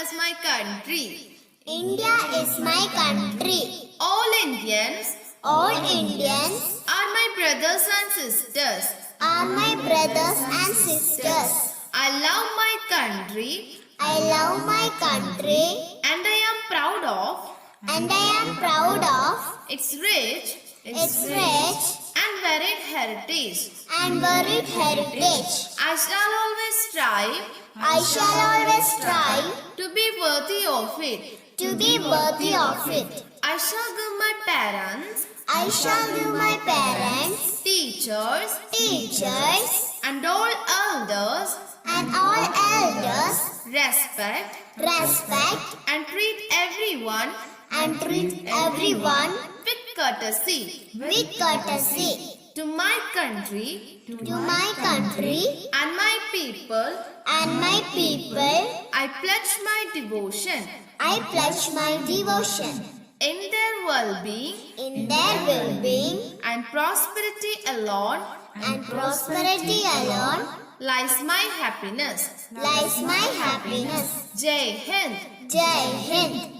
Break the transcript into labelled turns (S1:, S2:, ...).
S1: is my country.
S2: India is my country.
S1: All Indians
S2: All Indians
S1: are my brothers and sisters.
S2: are my brothers and sisters.
S1: I love my country
S2: I love my country
S1: and I am proud of
S2: and I am proud of
S1: its rich
S2: its rich
S1: and varied heritage.
S2: and varied heritage.
S1: I shall always strive
S2: I shall always strive
S1: to be worthy of it.
S2: to be worthy of it.
S1: I shall give my parents,
S2: I shall give my parents,
S1: teachers,
S2: teachers,
S1: and all elders
S2: and all elders
S1: respect
S2: respect
S1: and treat everyone
S2: and treat everyone
S1: with courtesy.
S2: with courtesy.
S1: To my country
S2: To my country
S1: and my people,
S2: and my people,
S1: I pledge my devotion.
S2: I pledge my devotion.
S1: In their well-being
S2: In their well-being
S1: and prosperity alone
S2: and prosperity alone
S1: lies my happiness.
S2: lies my happiness.
S1: Jai Hind.
S2: Jai Hind.